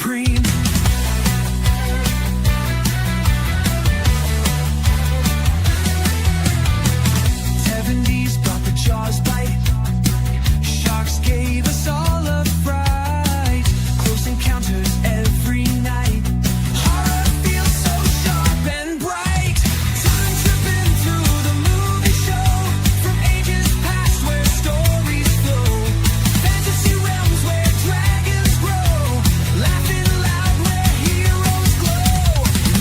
supreme. '70s brought the Jaws bite. Sharks gave us all a fright. Close encounters every night. Horror feels so sharp and bright. Time tripping through the movie show. From ages past where stories flow. Fantasy realms where dragons grow. Laughing loud where heroes glow.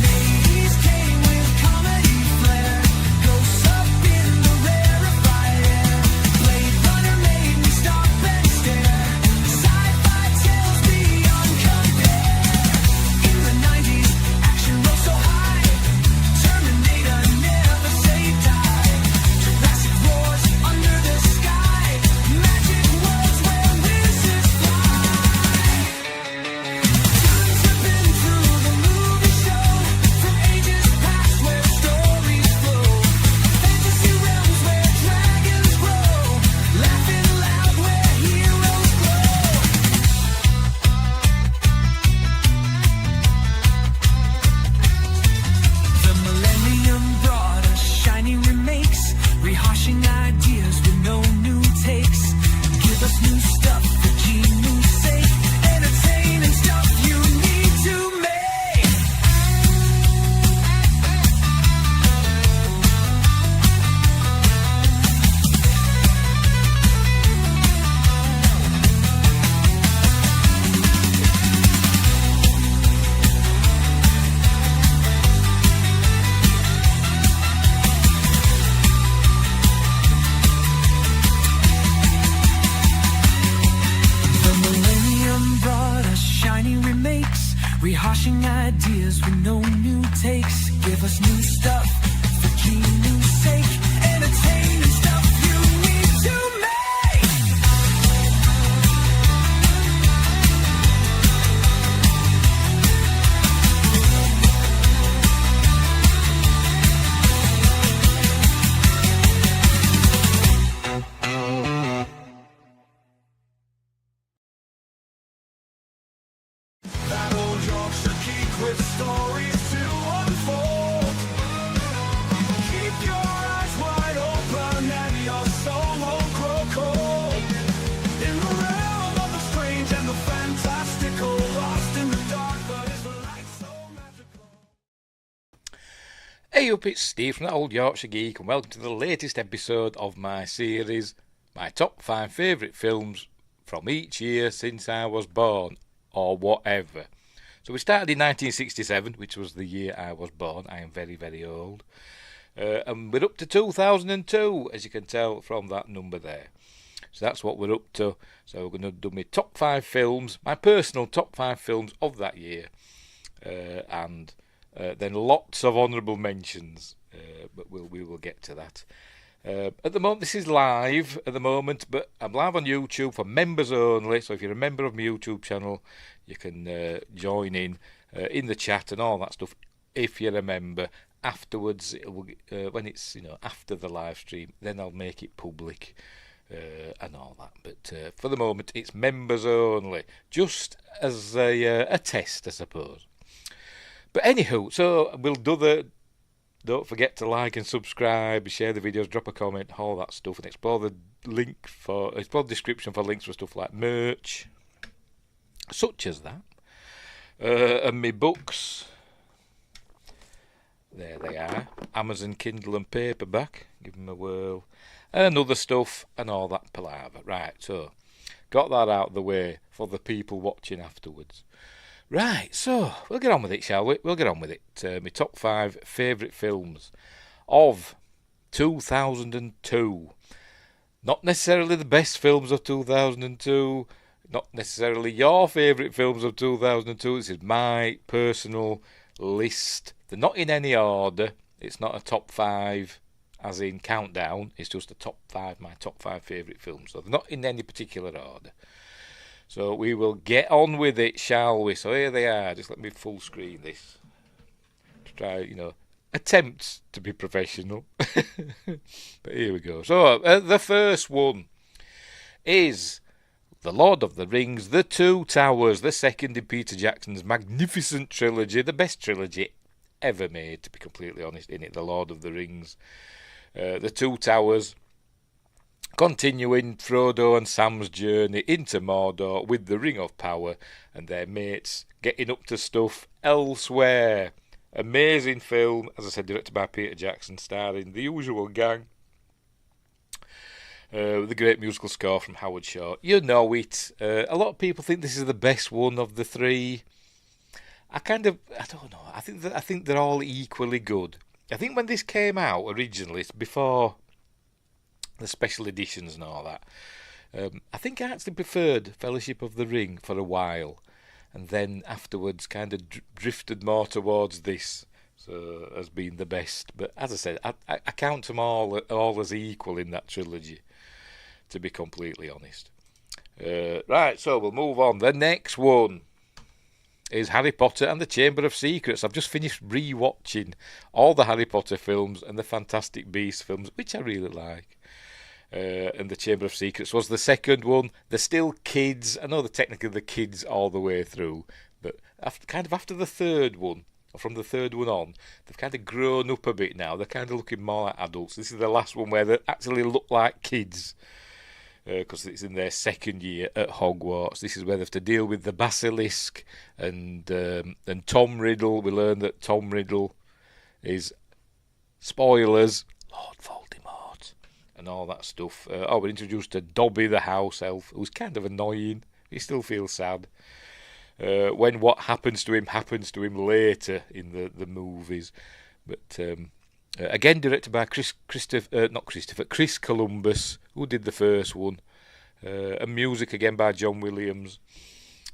'80s came with comedy flair. Ghosts up in the rarefied air. Blade Runner made me stop and stare. Sci-fi tales beyond compare. In the '90s, action rose so high. Terminator never say die. Jurassic roars under the sky. Magic worlds where wizards fly. Time tripping through the movie show. From ages past where stories flow. Fantasy realms where dragons grow. Laughing loud where heroes glow. The millennium brought us shiny remakes, rehashing ideas with no new takes. Give us new stuff for genu's sake, entertaining stuff you need to make. The millennium brought us shiny remakes, rehashing ideas with no new takes. Give us new stuff for genu's sake, entertaining stuff you need to make. That old Yorkshire Geek with stories to unfold. Keep your eyes wide open and your soul won't grow cold. In the realm of the strange and the fantastical, lost in the dark, but it's light so magical. Hey up, it's Steve from the Old Yorkshire Geek, and welcome to the latest episode of my series, my top 5 favourite films from each year since I was born, or whatever. So we started in 1967, which was the year I was born. I am very, very old. And we're up to 2002, as you can tell from that number there. So that's what we're up to. So we're going to do my top 5 films, my personal top 5 films of that year. And then lots of honourable mentions, but we will get to that. At the moment, this is live at the moment, but I'm live on YouTube for members only. So if you're a member of my YouTube channel, you can join in the chat and all that stuff. If you're a member, afterwards, when it's after the live stream, then I'll make it public and all that. But for the moment, it's members only, just as a test, I suppose. But anywho, so we'll do the. Don't forget to like and subscribe, share the videos, drop a comment, all that stuff, and explore the description for links for stuff like merch, such as that, and my books. There they are, Amazon Kindle and paperback. Give them a whirl, and other stuff, and all that palaver. Right, so got that out of the way for the people watching afterwards. Right, so we'll get on with it, shall we? We'll get on with it. My top 5 favourite films of 2002. Not necessarily the best films of 2002, not necessarily your favourite films of 2002. This is my personal list. They're not in any order. It's not a top 5 as in countdown. It's just a top 5, my top 5 favourite films. So they're not in any particular order. So we will get on with it, shall we? So here they are. Just let me full screen this. To try, attempt to be professional. But here we go. So the first one is The Lord of the Rings, The Two Towers, the second in Peter Jackson's magnificent trilogy, the best trilogy ever made, to be completely honest, in it, The Lord of the Rings. The Two Towers, continuing Frodo and Sam's journey into Mordor with the Ring of Power and their mates getting up to stuff elsewhere. Amazing film, as I said, directed by Peter Jackson, starring the usual gang. The great musical score from Howard Shore. You know it. A lot of people think this is the best one of the three. I don't know. I think they're all equally good. I think when this came out originally, it's before the special editions and all that. I think I actually preferred Fellowship of the Ring for a while, and then afterwards kind of drifted more towards this as being the best. But as I said, I count them all as equal in that trilogy, to be completely honest. Right, so we'll move on. The next one is Harry Potter and the Chamber of Secrets. I've just finished re-watching all the Harry Potter films and the Fantastic Beasts films, which I really like. And the Chamber of Secrets was the second one. They're still kids. I know they're technically the kids all the way through, but after the third one, or from the third one on, they've kind of grown up a bit now. They're kind of looking more like adults. This is the last one where they actually look like kids, because it's in their second year at Hogwarts. This is where they have to deal with the basilisk and Tom Riddle. We learn that Tom Riddle is, spoilers, Lord Voldemort and all that stuff. We're introduced to Dobby the house elf, who's kind of annoying. You still feel sad when what happens to him later in the movies. But again, directed by Chris Columbus, who did the first one, and music again by John Williams.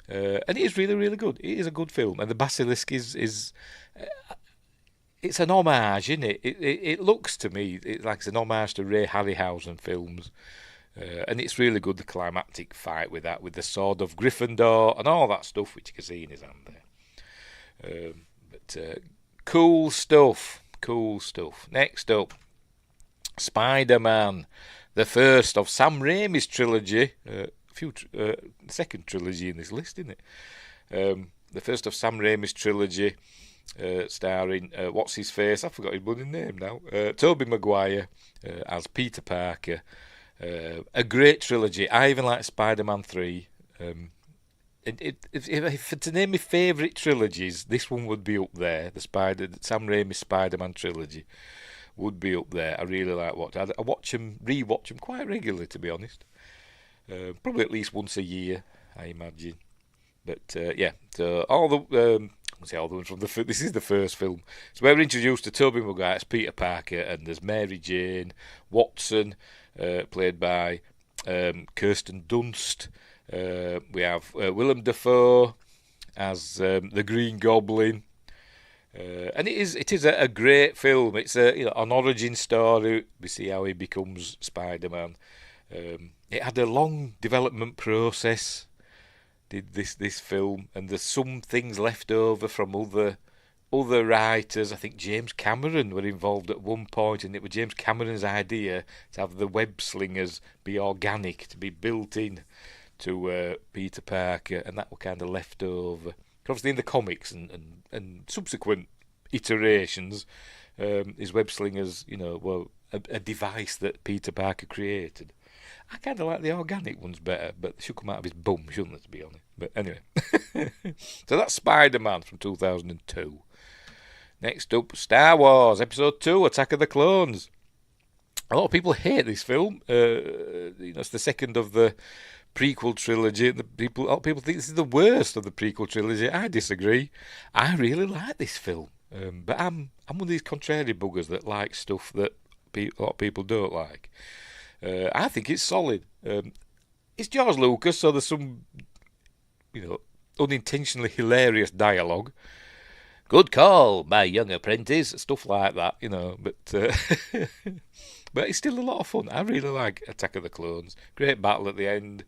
And it is really, really good. It is a good film, and the basilisk is it's an homage, isn't it? It looks to me like it's an homage to Ray Harryhausen films, and it's really good. The climactic fight with the sword of Gryffindor and all that stuff, which you can see in his hand there. Cool stuff. Next up, Spider-Man, the first of Sam Raimi's trilogy. Second trilogy in this list, isn't it? The first of Sam Raimi's trilogy, starring what's his face? I forgot his bloody name now. Tobey Maguire as Peter Parker. A great trilogy. I even like Spider-Man 3. If to name my favourite trilogies, this one would be up there. The Sam Raimi Spider-Man trilogy would be up there. I really like watching. I re-watch them quite regularly, to be honest. Probably at least once a year, I imagine. But yeah, so all the ones from this is the first film. So we're introduced to Tobey Maguire as Peter Parker, and there's Mary Jane Watson, played by Kirsten Dunst. We have Willem Dafoe as the Green Goblin, and it is a great film. It's an origin story. We see how he becomes Spider-Man. It had a long development process. Did this film, and there's some things left over from other writers. I think James Cameron were involved at one point, and it was James Cameron's idea to have the web slingers be organic, to be built in to Peter Parker, and that were kind of left over. Obviously in the comics and subsequent iterations, his web slingers, were a device that Peter Parker created. I kind of like the organic ones better, but they should come out of his bum, shouldn't they, to be honest? But anyway. So that's Spider-Man from 2002. Next up, Star Wars Episode 2, Attack of the Clones. A lot of people hate this film. It's the second of the prequel trilogy. A lot of people think this is the worst of the prequel trilogy. I disagree. I really like this film. But I'm one of these contrary buggers that like stuff that a lot of people don't like. I think it's solid. It's George Lucas, so there's some, unintentionally hilarious dialogue. Good call, my young apprentice. Stuff like that, But but it's still a lot of fun. I really like Attack of the Clones. Great battle at the end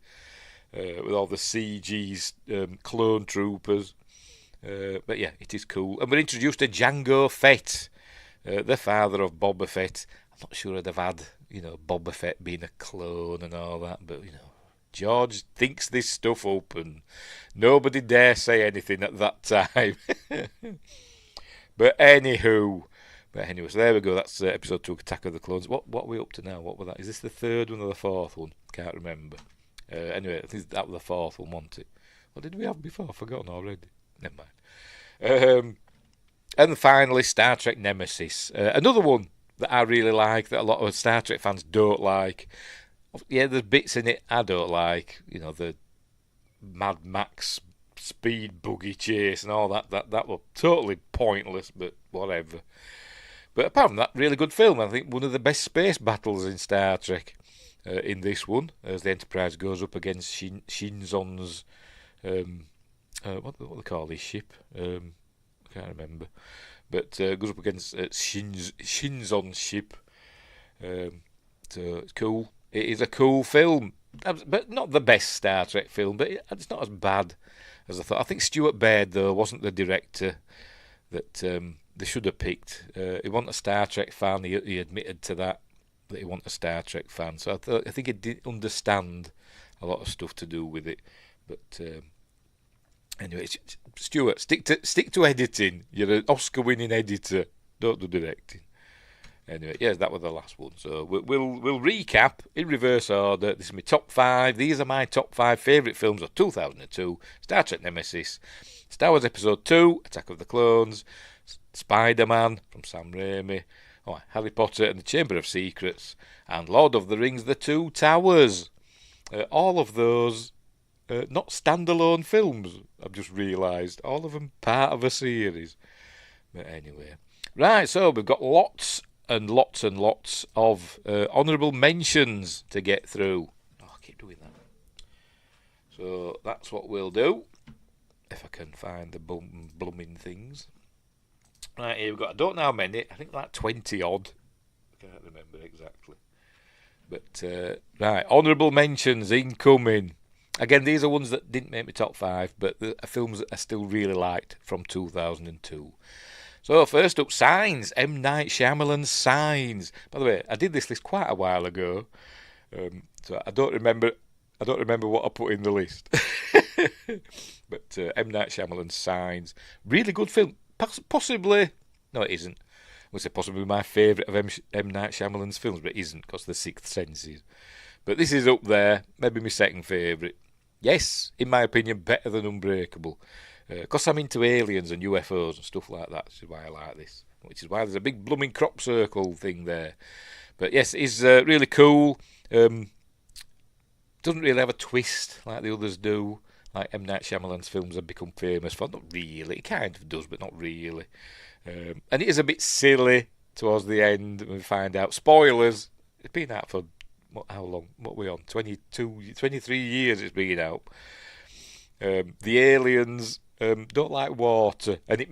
with all the CG's clone troopers. But yeah, it is cool. And we're introduced to Jango Fett, the father of Boba Fett. I'm not sure I'd have had, Boba Fett being a clone and all that, but, George thinks this stuff up, and nobody dare say anything at that time. But anyway, so there we go. That's episode 2, Attack of the Clones. What are we up to now? What was that? Is this the third one or the fourth one? Can't remember. Anyway, I think that was the fourth one, wasn't it? What did we have before? I've forgotten already. Never mind. And finally, Star Trek Nemesis. Another one that I really like, that a lot of Star Trek fans don't like. Yeah, there's bits in it I don't like. You know, the Mad Max speed buggy chase and all that. That were totally pointless, but whatever. But apart from that, really good film. I think one of the best space battles in Star Trek in this one, as the Enterprise goes up against Shinzon's... what do they call this ship? I can't remember. But goes up against Shinzon's ship. So it's cool. It is a cool film. But not the best Star Trek film, but it's not as bad as I thought. I think Stuart Baird, though, wasn't the director that they should have picked. He wasn't a Star Trek fan. He admitted to that he wasn't a Star Trek fan. So I think he did understand a lot of stuff to do with it. But anyway, Stuart, stick to editing. You're an Oscar-winning editor. Don't do directing. Anyway, yes, that was the last one. So we'll recap in reverse order. This is my top 5. These are my top 5 favourite films of 2002. Star Trek Nemesis, Star Wars Episode 2, Attack of the Clones, Spider-Man from Sam Raimi, Harry Potter and the Chamber of Secrets, and Lord of the Rings, The Two Towers. All of those not standalone films, I've just realised. All of them part of a series. But anyway. Right, so we've got lots and lots and lots of honourable mentions to get through. I keep doing that. So that's what we'll do. If I can find the blooming things. Right, here we've got, I don't know how many, I think like 20 odd. I can't remember exactly. But, right, honourable mentions incoming. Again, these are ones that didn't make my top 5, but the films that I still really liked from 2002. So, first up, Signs. M. Night Shyamalan's Signs. By the way, I did this list quite a while ago. So I don't remember what I put in the list. But M. Night Shyamalan's Signs. Really good film. Possibly... No, it isn't. I would say possibly my favourite of M. Night Shyamalan's films, but it isn't, because The Sixth Sense is. But this is up there. Maybe my second favourite. Yes, in my opinion, better than Unbreakable. Because I'm into aliens and UFOs and stuff like that, which is why I like this. Which is why there's a big blooming crop circle thing there. But yes, it's really cool. Doesn't really have a twist like the others do. Like M. Night Shyamalan's films have become famous for. Not really. It kind of does, but not really. And it is a bit silly towards the end when we find out. Spoilers. It's been out for, how long? What are we on? 23 years it's been out. The aliens don't like water, and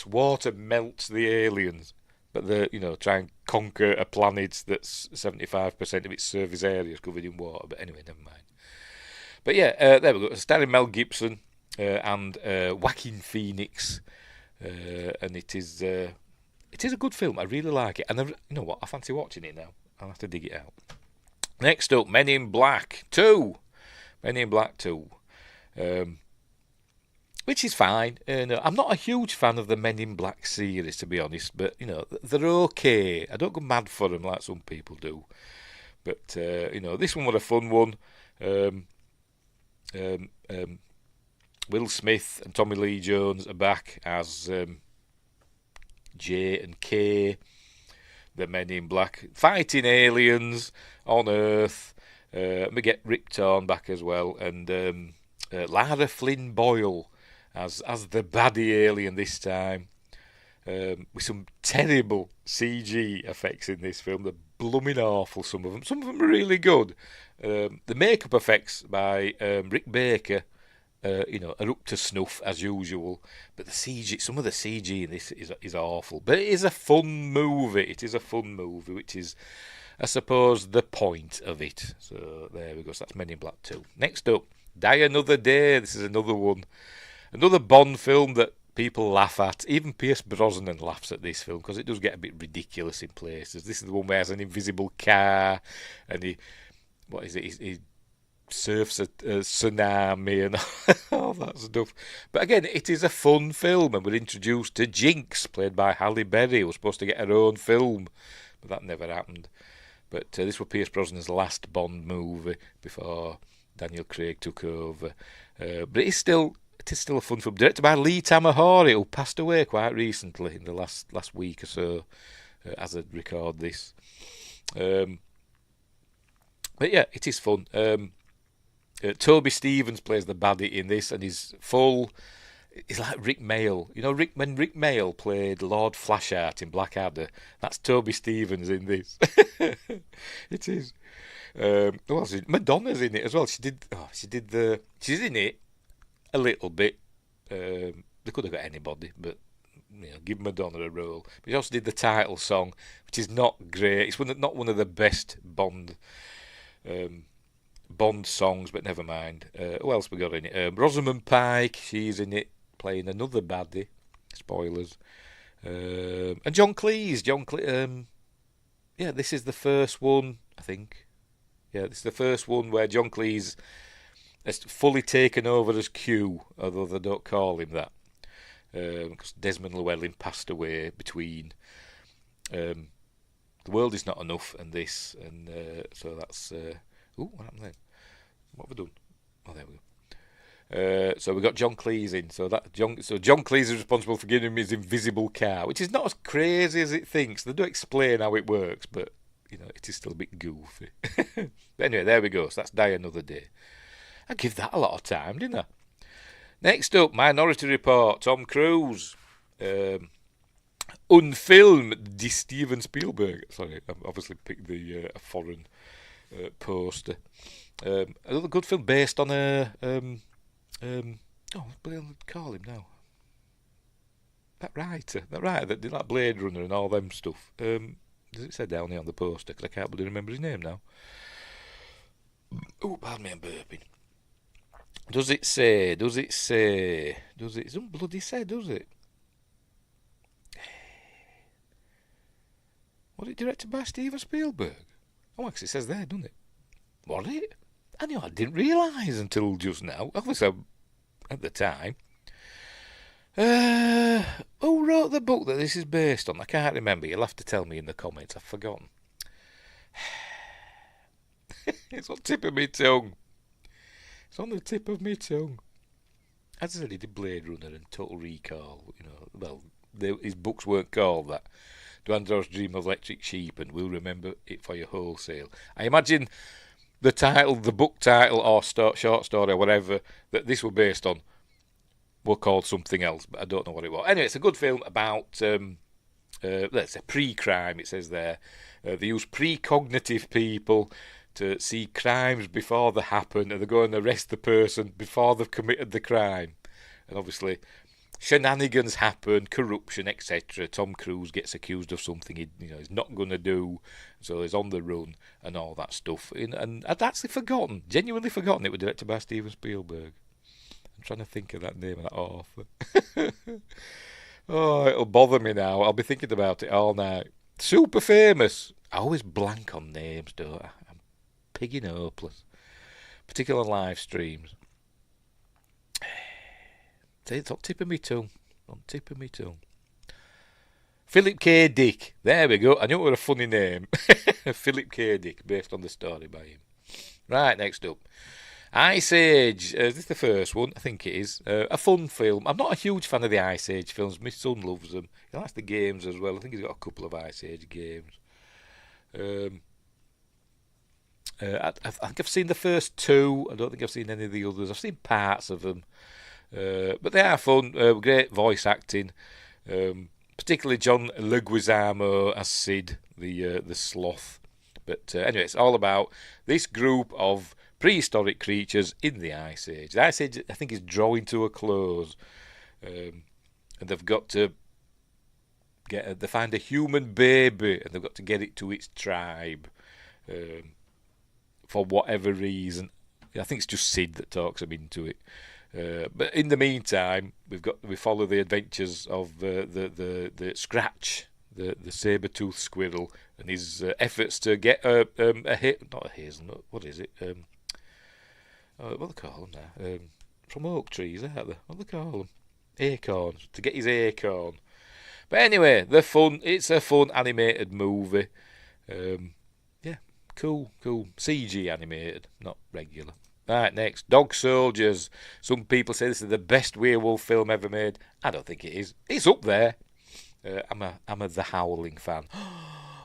water melts the aliens. But they, try and conquer a planet that's 75% of its surface area is covered in water. But anyway, never mind. But yeah, there we go. Starring Mel Gibson and Joaquin Phoenix, and it is a good film. I really like it, and you know what? I fancy watching it now. I'll have to dig it out. Next up, Men in Black 2. Men in Black 2. Which is fine. I'm not a huge fan of the Men in Black series, to be honest, but, they're okay. I don't go mad for them like some people do. But, this one was a fun one. Will Smith and Tommy Lee Jones are back as J and K, the Men in Black, fighting aliens on Earth. We get Rip Torn back as well, and Lara Flynn Boyle as the baddie alien this time, with some terrible CG effects in this film. They're blooming awful, some of them. Some of them are really good. The makeup effects by Rick Baker, are up to snuff as usual. But the CG, some of the CG in this is awful. But it is a fun movie. It is a fun movie, which is, I suppose, the point of it. So there we go. So that's Men in Black 2. Next up, Die Another Day. This is another one. Another Bond film that people laugh at. Even Pierce Brosnan laughs at this film because it does get a bit ridiculous in places. This is the one where he has an invisible car and he surfs a tsunami and all that stuff. But again, it is a fun film, and we're introduced to Jinx, played by Halle Berry, who was supposed to get her own film, but that never happened. But this was Pierce Brosnan's last Bond movie before Daniel Craig took over. But it is still a fun film, directed by Lee Tamahori, who passed away quite recently in the last week or so, as I record this. But yeah, it is fun. Toby Stephens plays the baddie in this, and he's like Rick Mayall. You know, when Rick Mayall played Lord Flashheart in Blackadder, that's Toby Stephens in this. It is. Madonna's in it as well. She's in it a little bit. They could have got anybody, but give Madonna a role. But she also did the title song, which is not great. It's not one of the best Bond songs, but never mind. Who else we got in it? Rosamund Pike, she's in it, playing another baddie. Spoilers. And John Cleese. Yeah, this is the first one, I think. Yeah, this is the first one where John Cleese has fully taken over as Q, although they don't call him that. Because Desmond Llewellyn passed away between The World Is Not Enough and this, and so that's... what happened then? What have we done? Oh, there we go. So we got John Cleese in. So John Cleese is responsible for giving him his invisible car, which is not as crazy as it thinks. They do explain how it works, but it is still a bit goofy. But anyway, there we go. So that's Die Another Day. I give that a lot of time, didn't I? Next up, Minority Report. Tom Cruise. Unfilmed, de Steven Spielberg. Sorry, I obviously picked a foreign poster. Another good film based on a what do they call him now? That writer that did like Blade Runner and all them stuff. Does it say down here on the poster? Because I can't really remember his name now. Oh, pardon me, I'm burping. Does it say? It doesn't bloody say, does it? Was it directed by Steven Spielberg? Oh, actually, it says there, doesn't it? Was it? I didn't realise until just now. Obviously, at the time. Who wrote the book that this is based on? I can't remember. You'll have to tell me in the comments. I've forgotten. It's on the tip of my tongue. It's on the tip of my tongue. As I said, he did Blade Runner and Total Recall. His books weren't called that. Duandor's Dream of Electric Sheep and We'll Remember It for Your Wholesale. I imagine the book title or short story or whatever that this was based on were called something else, but I don't know what it was. Anyway, it's a good film about, let's say, pre-crime, it says there. They use precognitive people to see crimes before they happen, and they go and arrest the person before they've committed the crime. And obviously, shenanigans happen, corruption, etc. Tom Cruise gets accused of something he's not going to do, so he's on the run and all that stuff. And I'd actually genuinely forgotten it was directed by Steven Spielberg. I'm trying to think of that name of that author. Oh, it'll bother me now. I'll be thinking about it all night. Super famous. I always blank on names, don't I? I'm pigging hopeless. Particularly on live streams. It's on tip of me tongue. Philip K. Dick. There we go. I knew it was a funny name. Philip K. Dick, based on the story by him. Right, next up. Ice Age. Is this the first one? I think it is. A fun film. I'm not a huge fan of the Ice Age films. My son loves them. He likes the games as well. I think he's got a couple of Ice Age games. I think I've seen the first two. I don't think I've seen any of the others. I've seen parts of them. But they are fun. Great voice acting. Particularly John Leguizamo as Sid, the sloth. But anyway, it's all about this group of prehistoric creatures in the Ice Age. The Ice Age, I think, is drawing to a close. And they've got to they find a human baby, and they've got to get it to its tribe. For whatever reason. I think it's just Sid that talks them into it. But in the meantime, we follow the adventures of the Scratch, the saber-toothed squirrel, and his efforts to get not a hazelnut. What is it? what do they call them now? From oak trees, aren't they? What do they call them? Acorns. To get his acorn. But anyway, they're fun. It's a fun animated movie. Yeah, cool. CG animated, not regular. Right, next, Dog Soldiers. Some people say this is the best werewolf film ever made. I don't think it is. It's up there. I'm a The Howling fan.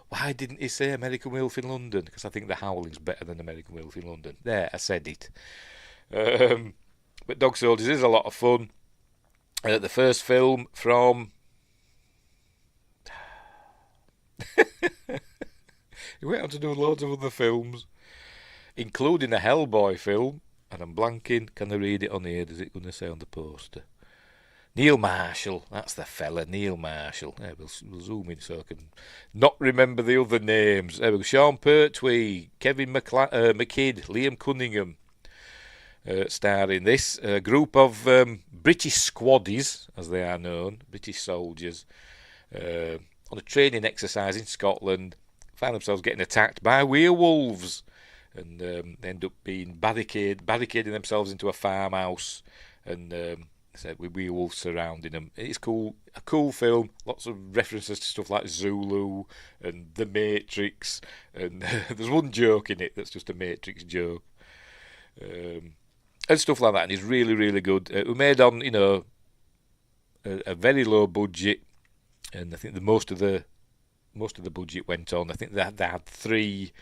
Why didn't he say American Werewolf in London? Because I think The Howling's better than American Werewolf in London. There, I said it. But Dog Soldiers is a lot of fun. The first film from... He went on to do loads of other films, including a Hellboy film, and I'm blanking. Can I read it on here? Is it going to say on the poster? Neil Marshall, that's the fella, Neil Marshall. Yeah, we'll zoom in so I can not remember the other names. There we go. Sean Pertwee, Kevin McKidd, Liam Cunningham star in this. A group of British squaddies, as they are known, British soldiers, on a training exercise in Scotland, find themselves getting attacked by werewolves, and they end up being barricading themselves into a farmhouse, and with werewolves surrounding them. It's cool, a cool film. Lots of references to stuff like Zulu and The Matrix, and there's one joke in it that's just a Matrix joke, and stuff like that. And it's really, really good. It was made on, a very low budget, and I think most of the budget went on. I think they had 3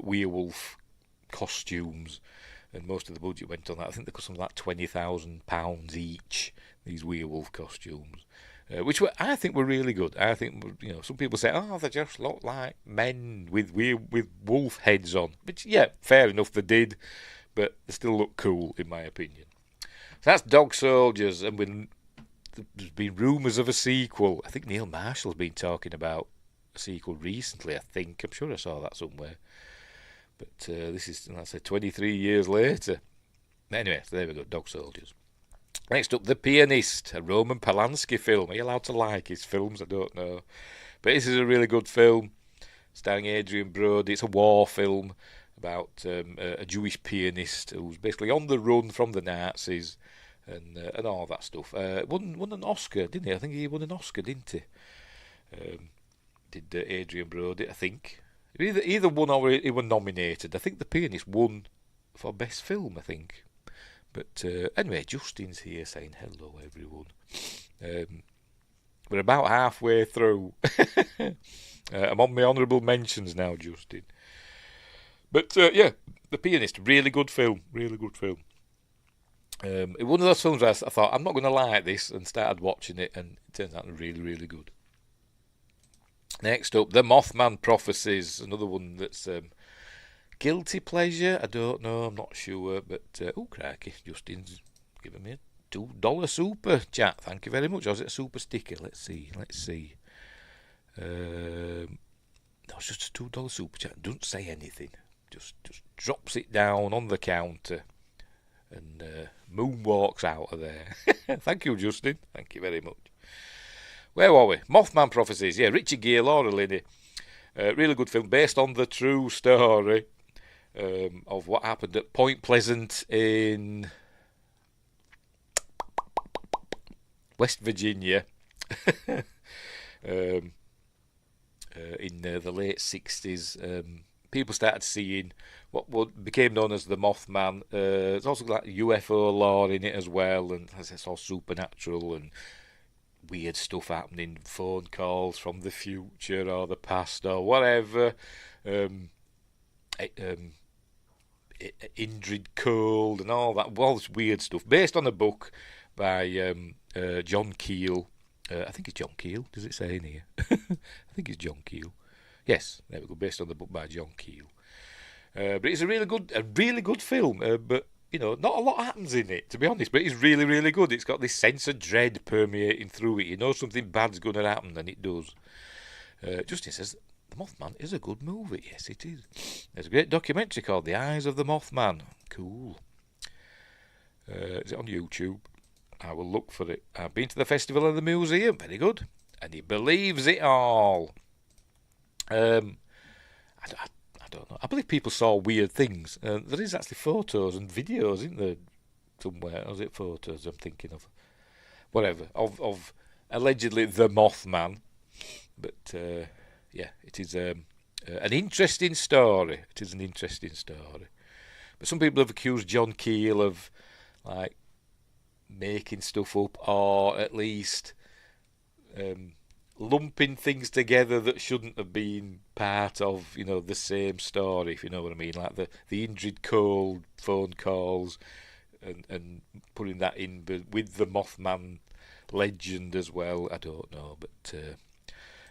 werewolf costumes, and most of the budget went on that. I think they cost something like £20,000 each, these werewolf costumes, which I think were really good. I think, some people say, they just look like men with wolf heads on, which, yeah, fair enough, they did, but they still look cool, in my opinion. So that's Dog Soldiers, and there's been rumours of a sequel. I think Neil Marshall's been talking about a sequel recently, I think. I'm sure I saw that somewhere. But this is, let's say, 23 years later. Anyway, so there we go, Dog Soldiers. Next up, The Pianist, a Roman Polanski film. Are you allowed to like his films? I don't know. But this is a really good film, starring Adrian Brody. It's a war film about a Jewish pianist who's basically on the run from the Nazis and all that stuff. Won an Oscar, didn't he? I think he won an Oscar, didn't he? Did Adrian Brody, I think. Either won or he was nominated. I think The Pianist won for Best Film, I think. But anyway, Justin's here saying hello, everyone. We're about halfway through. I'm on my honourable mentions now, Justin. But yeah, The Pianist, really good film. Really good film. It was one of those films where I thought, I'm not going to like this, and started watching it, and it turns out really, really good. Next up, The Mothman Prophecies, another one that's guilty pleasure. I don't know, I'm not sure, but crikey, Justin's giving me a $2 super chat. Thank you very much. Or is it a super sticker? Let's see. No, it's just a $2 super chat. Doesn't say anything. Just drops it down on the counter and moonwalks out of there. Thank you, Justin. Thank you very much. Where were we? Mothman Prophecies. Yeah, Richard Gere, Laura Linney. Really good film based on the true story of what happened at Point Pleasant in West Virginia in the late 60s. People started seeing what became known as the Mothman. There's also like UFO lore in it as well, and it's all supernatural and weird stuff happening, phone calls from the future or the past or whatever. Indrid Cold and all that, all this weird stuff, based on a book by John Keel. I think it's John Keel. Does it say in here? I think it's John Keel. Yes, there we go. Based on the book by John Keel. But it's a really good film. But not a lot happens in it, to be honest. But it's really, really good. It's got this sense of dread permeating through it. You know something bad's going to happen, and it does. Justin says The Mothman is a good movie. Yes, it is. There's a great documentary called The Eyes of the Mothman. Cool. Is it on YouTube? I will look for it. I've been to the festival and the museum. Very good. And he believes it all. I don't know. I believe people saw weird things. There is actually photos and videos, isn't there, somewhere? Or is it photos I'm thinking of? Whatever. Of allegedly the Mothman. But, yeah, it is an interesting story. It is an interesting story. But some people have accused John Keel of, like, making stuff up, or at least lumping things together that shouldn't have been part of, the same story, if you know what I mean. Like the Indrid Cole phone calls and putting that in with the Mothman legend as well. I don't know, but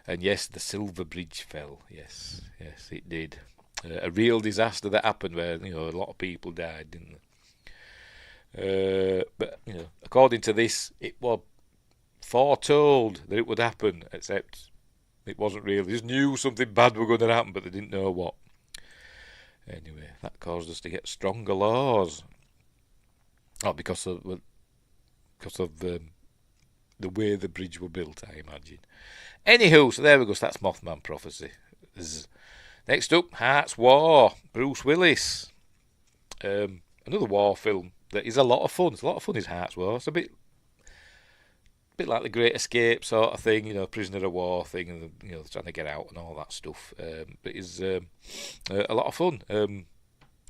and yes, the Silver Bridge fell. Yes, it did. A real disaster that happened where a lot of people died, didn't they? But according to this, it was foretold that it would happen, except it wasn't really. They just knew something bad was going to happen, but they didn't know what. Anyway, that caused us to get stronger laws. Not because of the way the bridge were built, I imagine. Anywho, so there we go. So that's Mothman Prophecy. Next up, Hearts War, Bruce Willis. Another war film that is a lot of fun. It's a lot of fun, is Hearts War. It's a bit like The Great Escape sort of thing, prisoner of war thing, and trying to get out and all that stuff. But it's a lot of fun.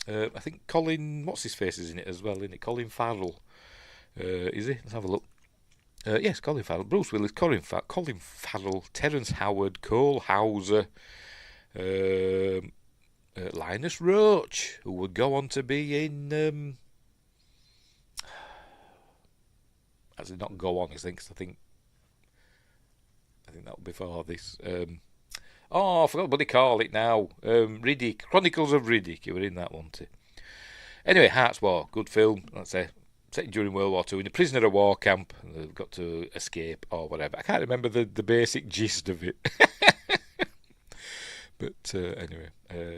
I think Colin, what's his face is in it as well, isn't it? Colin Farrell, is he? Let's have a look. Yes, Colin Farrell, Bruce Willis, Colin Farrell, Terence Howard, Cole Hauser, Linus Roach, who would go on to be in. Actually, not go on. I think that was before this. I forgot what they call it now. Riddick, Chronicles of Riddick. You were in that one too. Anyway, Hearts War, good film. Let's say set during World War II in a prisoner of war camp. They've got to escape or whatever. I can't remember the basic gist of it. But anyway,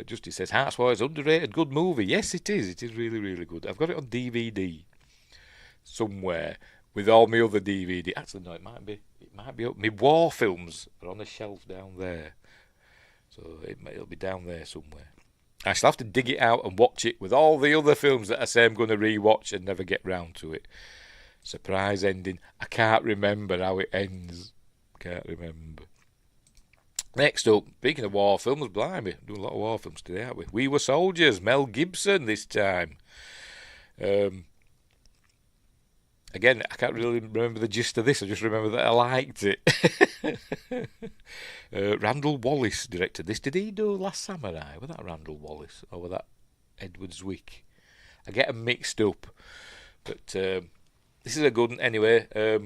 Justice says Hearts War is underrated. Good movie. Yes, it is. It is really, really good. I've got it on DVD somewhere with all my other DVD. Actually, no, it might be up. My war films are on the shelf down there, so it'll be down there somewhere. I shall have to dig it out and watch it with all the other films that I say I'm going to rewatch and never get round to it. Surprise ending. I can't remember how it ends. Can't remember. Next up, speaking of war films, blimey, doing a lot of war films today, aren't we? We Were Soldiers, Mel Gibson this time. Again, I can't really remember the gist of this. I just remember that I liked it. Randall Wallace directed this. Did he do Last Samurai? Was that Randall Wallace? Or was that Edward Zwick? I get them mixed up. But this is a good one. Anyway, I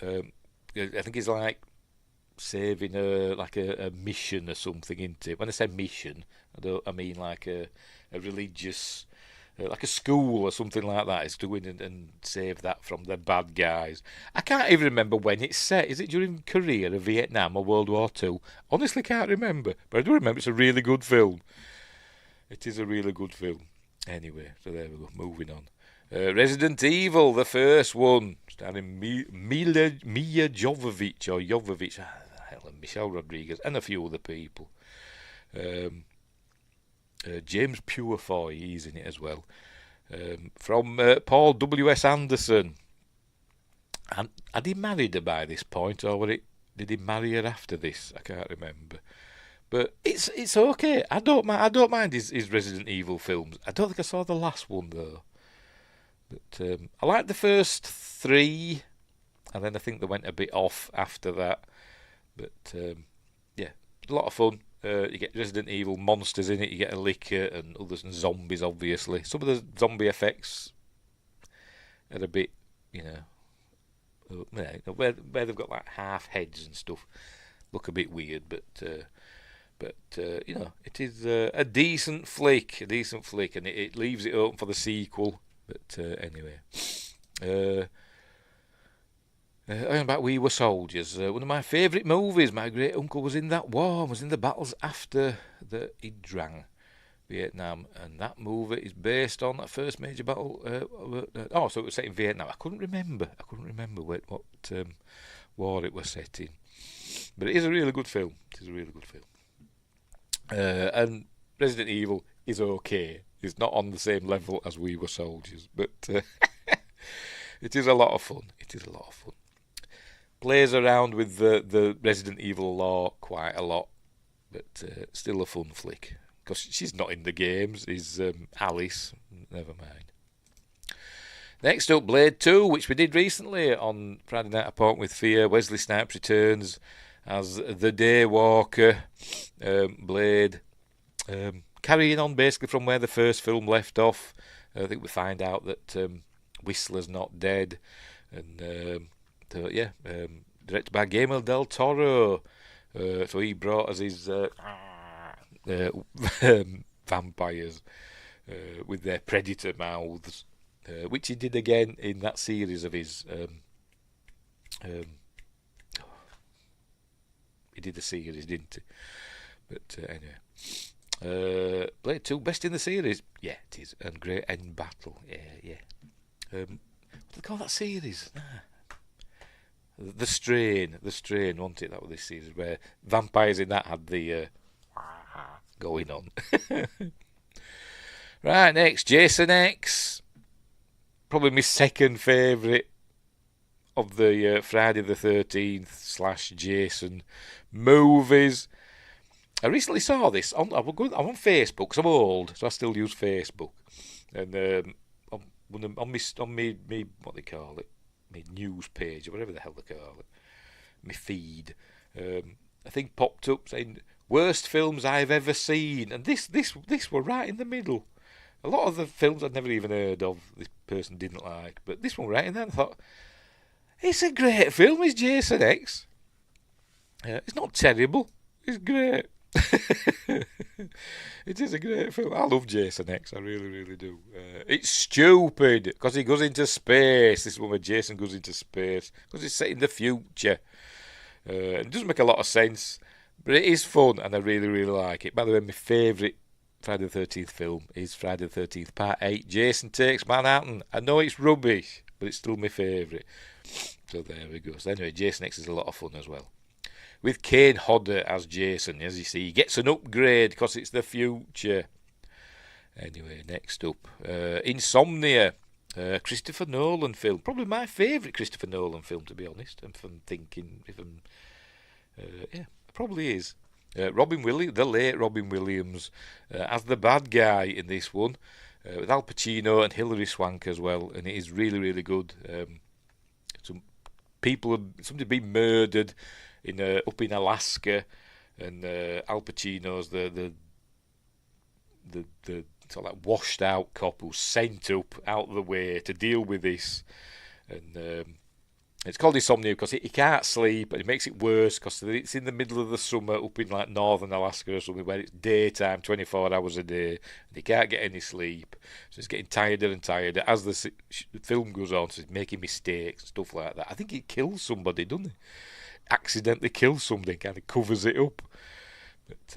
think it's like saving a mission or something, isn't it? When I say mission, I mean like a religious... like a school or something like that. It's to go in and save that from the bad guys. I can't even remember when it's set. Is it during Korea or Vietnam or World War II? Honestly, can't remember. But I do remember it's a really good film. It is a really good film. Anyway, so there we go. Moving on. Resident Evil, the first one, starring Mia Jovovich or Jovovich, Michelle Rodriguez, and a few other people. James Purefoy, he's in it as well. From Paul W.S. Anderson. And had he married her by this point, or did he marry her after this? I can't remember. But it's okay. I don't mind his Resident Evil films. I don't think I saw the last one though. But I liked the first three, and then I think they went a bit off after that. But yeah, a lot of fun. You get Resident Evil monsters in it. You get a licker and others and zombies, obviously. Some of the zombie effects are a bit, where they've got like half heads and stuff, look a bit weird. But it is a decent flick, and it leaves it open for the sequel. But anyway. About We Were Soldiers, one of my favourite movies. My great uncle was in that war, was in the battles after he drank Vietnam, and that movie is based on that first major battle. So it was set in Vietnam. I couldn't remember what war it was set in, but it is a really good film. And Resident Evil is okay. It's not on the same level as We Were Soldiers, but it is a lot of fun. It is a lot of fun. Plays around with the Resident Evil lore quite a lot, but still a fun flick. Because she's not in the games, is Alice. Never mind. Next up, Blade 2, which we did recently on Friday Night Apart with Fear. Wesley Snipes returns as the Daywalker. Blade. Carrying on basically from where the first film left off. I think we find out that Whistler's not dead. And directed by Guillermo del Toro. So he brought us his vampires with their predator mouths, which he did again in that series of his. He did a series, didn't he? But anyway. Blade 2, best in the series. Yeah, it is. And great end battle. Yeah. What do they call that series? The Strain, wasn't it? That was this series where vampires in that had the going on. Right, next, Jason X. Probably my second favourite of the Friday the 13th / Jason movies. I recently saw this. I'm on Facebook because I'm old, so I still use Facebook. And on me what they call it, my news page or whatever the hell they call it, my feed. I think popped up saying worst films I've ever seen, and this were right in the middle. A lot of the films I'd never even heard of, this person didn't like, but this one right in there. I thought it's a great film. It's Jason X. It's not terrible. It's great. It is a great film. I love Jason X. I really, really do. It's stupid because he goes into space. This one where Jason goes into space because it's set in the future. It doesn't make a lot of sense, but it is fun, and I really, really like it. By the way, my favourite Friday the 13th film is Friday the 13th Part 8. Jason Takes Manhattan. I know it's rubbish, but it's still my favourite. So there we go. So anyway, Jason X is a lot of fun as well. With Kane Hodder as Jason, as you see, he gets an upgrade because it's the future. Anyway, next up, Insomnia, Christopher Nolan film. Probably my favourite Christopher Nolan film, to be honest. If I'm thinking, it probably is. Robin Williams, the late Robin Williams, as the bad guy in this one, with Al Pacino and Hilary Swank as well, and it is really, really good. Somebody been murdered up in Alaska, and Al Pacino's the sort of like washed out cop who's sent up out of the way to deal with this, and it's called Insomnia because he can't sleep, and it makes it worse because it's in the middle of the summer up in like northern Alaska or something where it's daytime 24 hours a day, and he can't get any sleep, so he's getting tireder and tireder as the film goes on, so he's making mistakes and stuff like that. I think he kills somebody, doesn't he? Accidentally kills somebody, kind of covers it up. But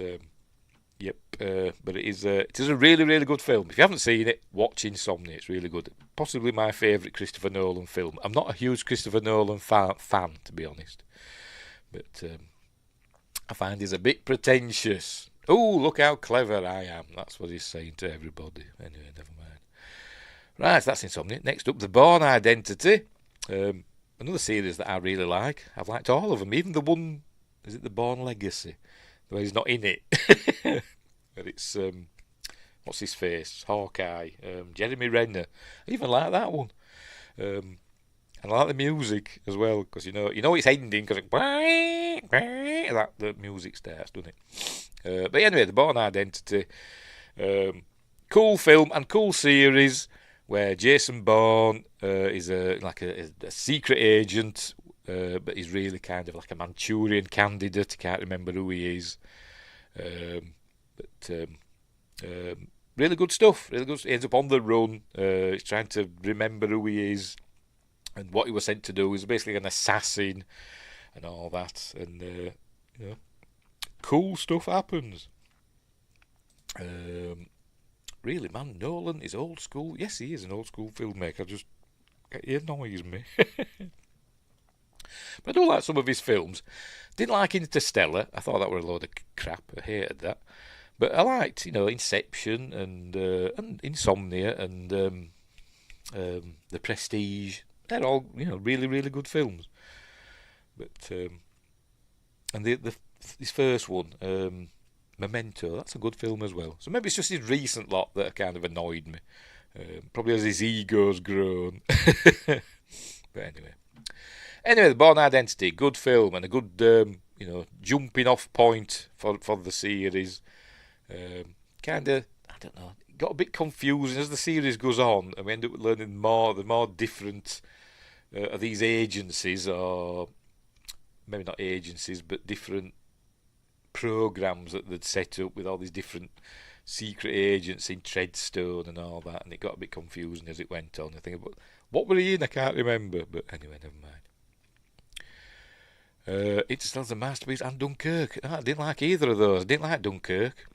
but it is a really, really good film. If you haven't seen it, watch Insomnia. It's really good. Possibly my favourite Christopher Nolan film. I'm not a huge Christopher Nolan fan, to be honest, but I find he's a bit pretentious. Oh, look how clever I am. That's what he's saying to everybody. Anyway, never mind. Right, that's Insomnia. Next up, The Bourne Identity. Another series that I really like. I've liked all of them, even the one, is it The Bourne Legacy? Where he's not in it. But it's, what's his face? Hawkeye. Jeremy Renner. I even like that one. And I like the music as well, because you know it's ending, because the music starts, doesn't it? But anyway, The Bourne Identity. Cool film and cool series, where Jason Bourne is a secret agent, but he's really kind of like a Manchurian candidate. Can't remember who he is, but really good stuff. Really good. He ends up on the run. He's trying to remember who he is and what he was sent to do. He's basically an assassin and all that, and cool stuff happens. Really, man, Nolan is old school. Yes, he is an old school filmmaker. He annoys me. But I do like some of his films. Didn't like Interstellar. I thought that were a load of crap. I hated that. But I liked, Inception and Insomnia and The Prestige. They're all, really, really good films. But and this first one, Memento, that's a good film as well. So maybe it's just his recent lot that kind of annoyed me. Probably as his ego's grown. But anyway, The Bourne Identity, good film and a good jumping off point for the series. Kind of, I don't know, got a bit confusing as the series goes on, and we end up learning the more different of these agencies, or maybe not agencies, but different programs that they'd set up with all these different secret agents in Treadstone and all that, and it got a bit confusing as it went on. I think, but what were he in? I can't remember. But anyway, never mind. It still has a masterpiece and Dunkirk. I didn't like either of those. I didn't like Dunkirk.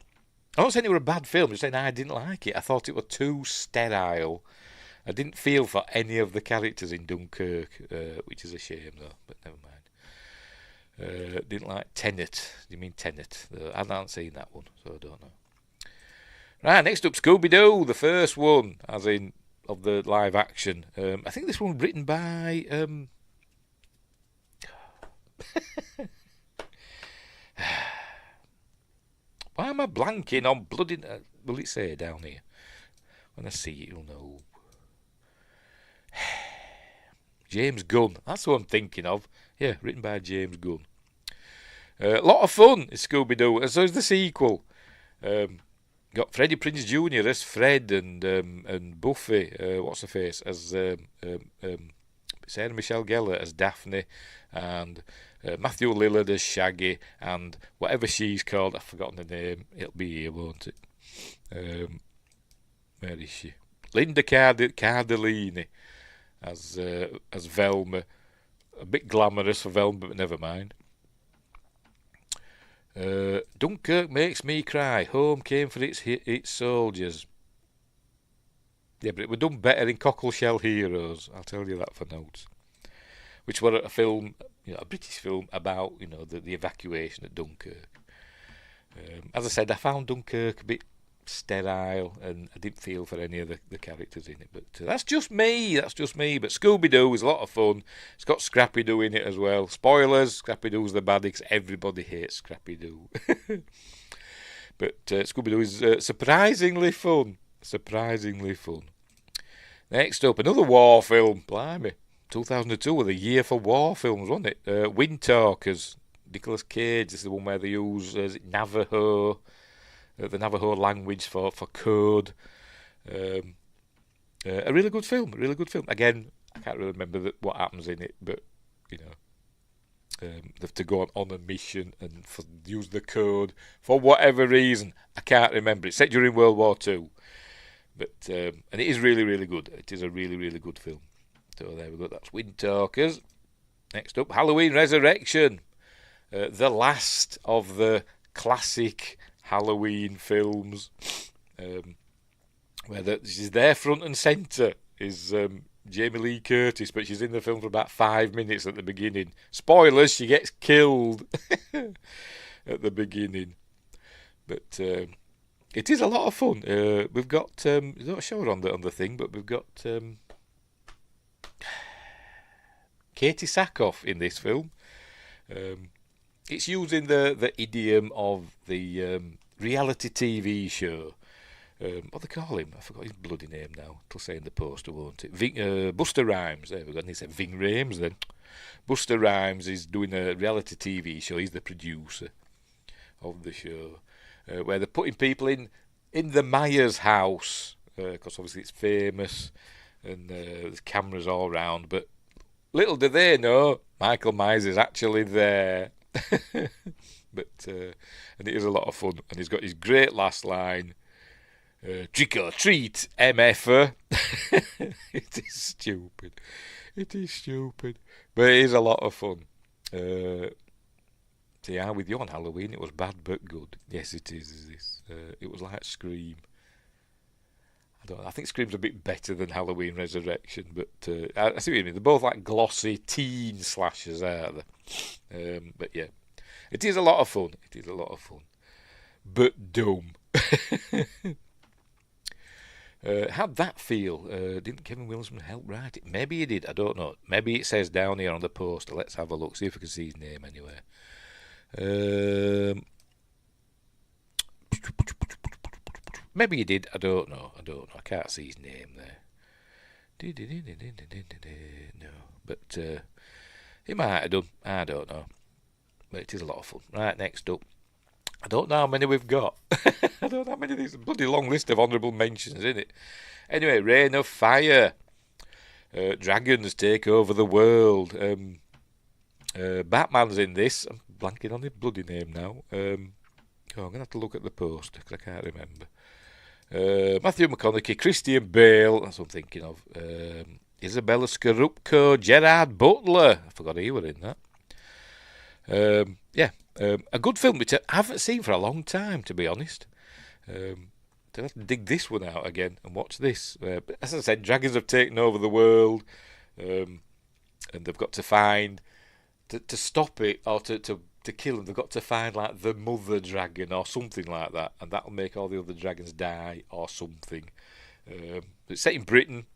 I'm not saying it were a bad film. I'm just saying I didn't like it. I thought it was too sterile. I didn't feel for any of the characters in Dunkirk, which is a shame though. But never mind. Didn't like Tenet. Do you mean Tenet? I haven't seen that one, so I don't know. Right, next up, Scooby-Doo, the first one, as in of the live action. I think this one written by why am I blanking on bloody... will it say down here? When I see it, you'll know. James Gunn. That's what I'm thinking of. Yeah, written by James Gunn. A lot of fun is Scooby-Doo, and so is the sequel. Got Freddie Prinze Jr. as Fred and Buffy, what's her face, as Sarah Michelle Gellar as Daphne, and Matthew Lillard as Shaggy, and whatever she's called, I've forgotten the name, it'll be here, won't it? Where is she? Linda Cardellini as Velma. A bit glamorous for Velma, but never mind. Dunkirk makes me cry. Home came for its soldiers. Yeah, but it was done better in Cockleshell Heroes. I'll tell you that for notes. Which were a film, a British film about, the evacuation at Dunkirk. As I said, I found Dunkirk a bit sterile, and I didn't feel for any of the characters in it. But that's just me. But Scooby-Doo is a lot of fun. It's got Scrappy-Doo in it as well. Spoilers: Scrappy-Doo's the baddie, 'cause everybody hates Scrappy-Doo. But Scooby-Doo is surprisingly fun. Next up, another war film. Blimey, 2002 was the year for war films, wasn't it? Wind Talkers. Nicolas Cage. This is the one where they use Navajo. The Navajo language for code. A really good film. Again, I can't really remember what happens in it, but they have to go on a mission and use the code for whatever reason. I can't remember. It's set during World War II, but and it is really, really good. It is a really, really good film. So there we go. That's Wind Talkers. Next up, Halloween Resurrection, the last of the classic Halloween films, where she's there front and centre is Jamie Lee Curtis, but she's in the film for about 5 minutes at the beginning. Spoilers: she gets killed at the beginning, but it is a lot of fun. We've got there's not a show on the thing, but we've got Katie Sackhoff in this film. It's using the idiom of the reality TV show. What they call him? I forgot his bloody name now. It'll say in the poster, won't it? Buster Rhymes. There we go. And he said Ving Rhames then. Buster Rhymes is doing a reality TV show. He's the producer of the show, where they're putting people in the Myers house, because obviously it's famous, and there's cameras all around. But little do they know, Michael Myers is actually there. But and it is a lot of fun, and he's got his great last line, trick or treat, MFer. It is stupid, but it is a lot of fun. See, I'm with you on Halloween. It was bad but good. Yes, it is this. It was like Scream. I think Scream's a bit better than Halloween Resurrection, but I see what you mean. They're both like glossy teen slashers, aren't they? But yeah, it is a lot of fun. but dumb. How'd that feel? Didn't Kevin Williamson help write it? Maybe he did, I don't know. Maybe it says down here on the poster. Let's have a look, see if we can see his name anywhere. Maybe he did, I don't know. I can't see his name there. No, but he might have done, I don't know. But it is a lot of fun. Right, next up. I don't know how many we've got. I don't know how many of these. A bloody long list of honourable mentions, isn't it? Anyway, Reign of Fire. Dragons take over the world. Batman's in this. I'm blanking on his bloody name now. I'm going to have to look at the poster because I can't remember. Matthew McConaughey, Christian Bale, that's what I'm thinking of. Isabella Scorupco, Gerard Butler. I forgot he were in that. A good film which I haven't seen for a long time, to be honest. I'll have to dig this one out again and watch this. But as I said, dragons have taken over the world, and they've got to find to stop it or to kill them. They've got to find like the mother dragon or something like that, and that'll make all the other dragons die or something. It's set in Britain,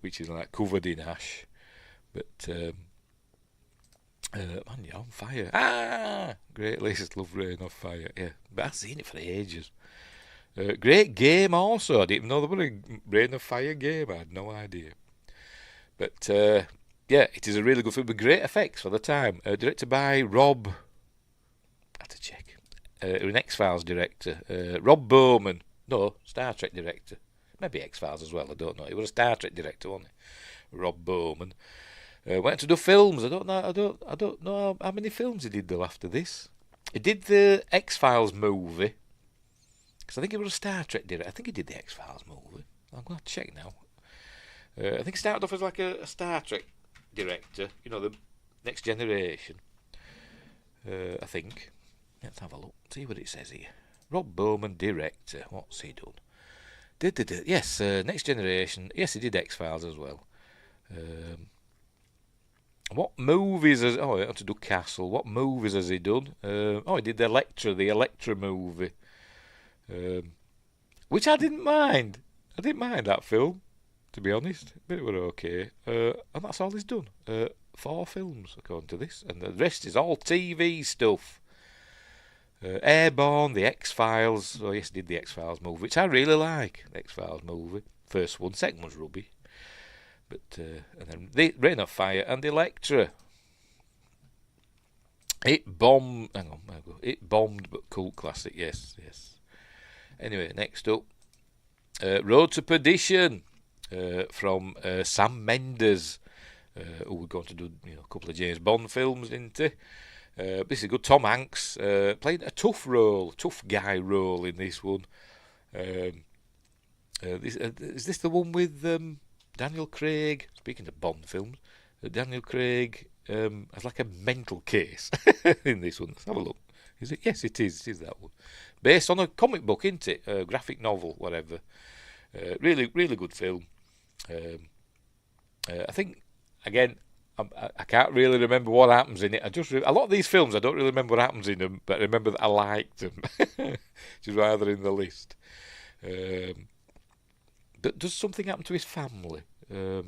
which is like covered in ash, but. Man, you're on fire. Great list, love Reign of Fire. Yeah, but I've seen it for ages. Great game also. I didn't even know there was a Reign of Fire game. I had no idea. But yeah, it is a really good film with great effects for the time. Directed by Rob. I have to check. An X-Files director. Rob Bowman. No, Star Trek director. Maybe X-Files as well. I don't know. He was a Star Trek director, wasn't he? Rob Bowman. Went to do films. I don't know how many films he did though after this. He did the X-Files movie. Because I think he was a Star Trek director. I think he did the X-Files movie. I'm going to check now. I think he started off as like a Star Trek director. You know, the Next Generation. I think. Let's have a look. See what it says here. Rob Bowman, director. What's he done? Yes, Next Generation. Yes, he did X-Files as well. What movies has... Oh, he had to do Castle. What movies has he done? He did the Electra movie. Which I didn't mind. I didn't mind that film, to be honest. But it were okay. And that's all he's done. 4 films, according to this. And the rest is all TV stuff. Airborne, the X-Files. Oh, yes, he did the X-Files movie, which I really like. The X-Files movie. First one. Second one's rubbish. But and then the Reign of Fire and Electra. It bombed. Hang on, it bombed, but cult classic. Yes. Anyway, next up, Road to Perdition from Sam Mendes, who we're going to do a couple of James Bond films into. This is good. Tom Hanks playing a tough guy role in this one. Is this the one with? Daniel Craig, speaking of Bond films, Daniel Craig has like a mental case in this one. Let's have a look. Is it? Yes, it is. It is that one. Based on a comic book, isn't it? A graphic novel, whatever. Really good film. I think, again, I can't really remember what happens in it. A lot of these films, I don't really remember what happens in them, but I remember that I liked them, which is why they're in the list. But does something happen to his family? I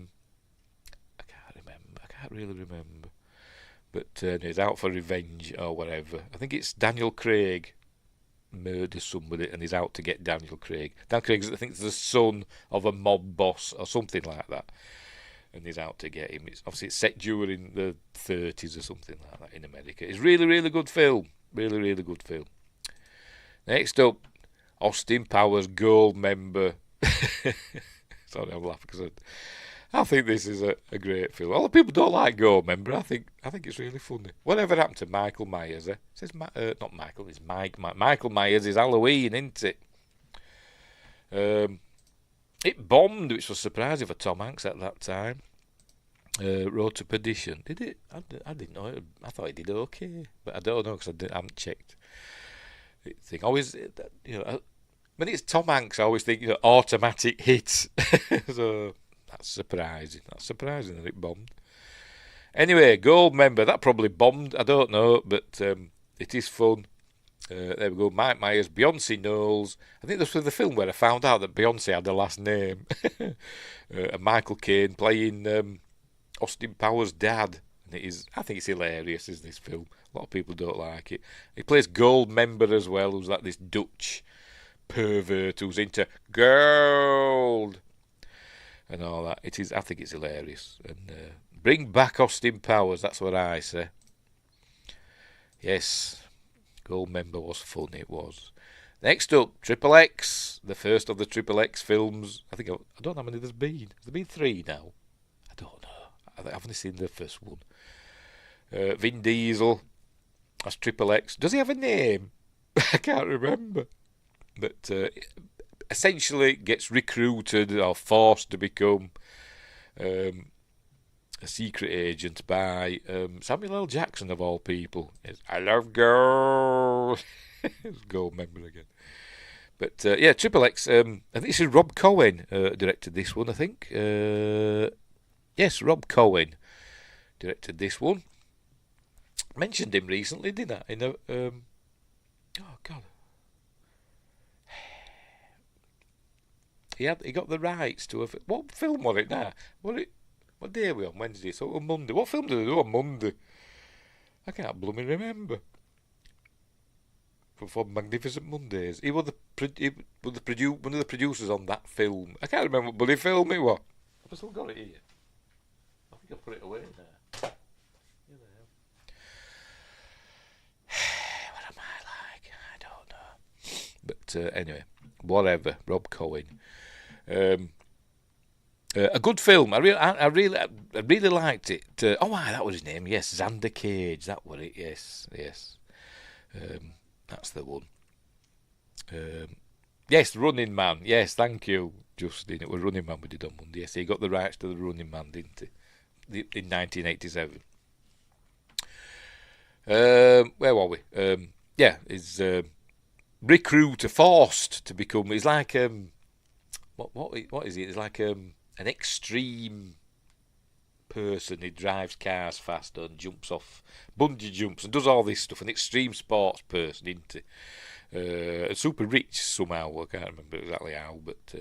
can't remember. I can't really remember. But he's out for revenge or whatever. I think it's Daniel Craig murders somebody and he's out to get Daniel Craig. Daniel Craig, I think, is the son of a mob boss or something like that. And he's out to get him. It's set during the 30s or something like that in America. It's really good film. Really good film. Next up, Austin Powers Gold member. Sorry, I'm laughing because I think this is a great film. A lot of people don't like Gold member. I think it's really funny. Whatever happened to Michael Myers? It says not Michael. It's Mike. Michael Myers is Halloween, isn't it? It bombed, which was surprising for Tom Hanks at that time. Road to Perdition. Did it? I didn't know. I thought it did okay, but I don't know because I haven't checked. Always, when it's Tom Hanks, I always think automatic hits. So that's surprising. That's surprising that it bombed. Anyway, Gold member, that probably bombed. I don't know, but it is fun. There we go. Mike Myers, Beyonce Knowles. I think this was the film where I found out that Beyonce had her last name. And Michael Caine playing Austin Powers' dad. And I think it's hilarious, is this film. A lot of people don't like it. He plays Goldmember as well, who's like this Dutch pervert who's into gold and all that. I think it's hilarious. And bring back Austin Powers, that's what I say. Yes, Goldmember was fun, it was. Next up, Triple X, the first of the Triple X films. I don't know how many there's been. Has there been 3 now? I don't know. I haven't seen the first one. Vin Diesel as Triple X. Does he have a name? I can't remember. But essentially gets recruited or forced to become a secret agent by Samuel L. Jackson, of all people. I love gold. It's Goldmember again. But Triple X. I think this is Rob Cohen directed this one, I think. Yes, Rob Cohen directed this one. Mentioned him recently, didn't I? Oh, God. He got the rights to what film was it now? What day are we on? Wednesday? So on Monday. What film did they do on Monday? I can't blooming remember. For Magnificent Mondays, he was one of the producers on that film. I can't remember what bloody film it was. I've still got it here. I think I put it away now. What am I like? I don't know. But anyway, whatever. Rob Cohen. A good film. I really liked it. That was his name. Yes, Xander Cage. That was it. Yes. That's the one. Yes, Running Man. Yes, thank you, Justin. It was Running Man we did on Monday. Yes, he got the rights to the Running Man, didn't he? In 1987. Where were we? He's recruiter, forced to become. He's like what is he? He's like an extreme person. He drives cars faster and jumps off, bungee jumps and does all this stuff. An extreme sports person, isn't he? Super rich somehow. I can't remember exactly how, but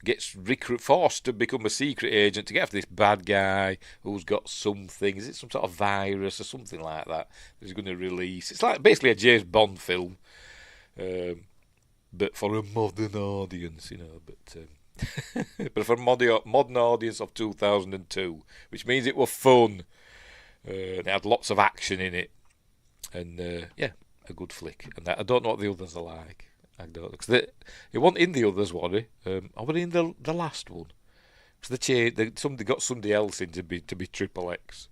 gets forced to become a secret agent to get after this bad guy who's got something. Is it some sort of virus or something like that he's going to release? It's like basically a James Bond film, but for a modern audience, but for a modern audience of 2002, which means it was fun. It had lots of action in it, and a good flick. And I don't know what the others are like. I don't, because it wasn't in the others, was it? I was in the last one. Because somebody got somebody else in to be Triple X,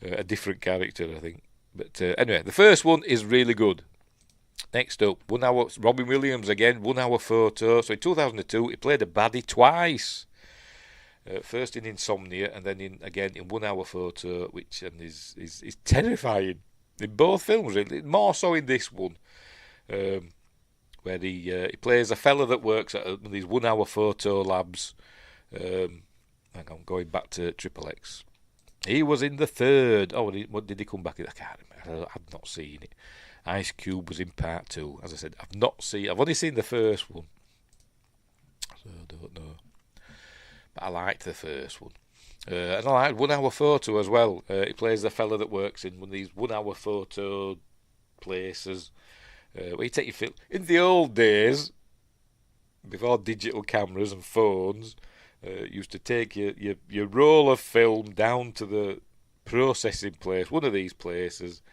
a different character, I think. But anyway, the first one is really good. Next up, 1 hour. Robin Williams again, 1 hour photo. So in 2002, he played a baddie twice. First in Insomnia, and then again in 1 hour photo, which is terrifying in both films. Really. More so in this one, where he plays a fella that works at one of these 1 hour photo labs. Hang on, going back to Triple X. He was in the third. Oh, what did he come back in? I can't remember. I've not seen it. Ice Cube was in part 2. As I said, I've only seen the first one, so I don't know. But I liked the first one. And I liked 1 hour photo as well. He plays the fella that works in one of these 1 hour photo places. Where you take your film. In the old days, before digital cameras and phones, you used to take your roll of film down to the processing place, one of these places,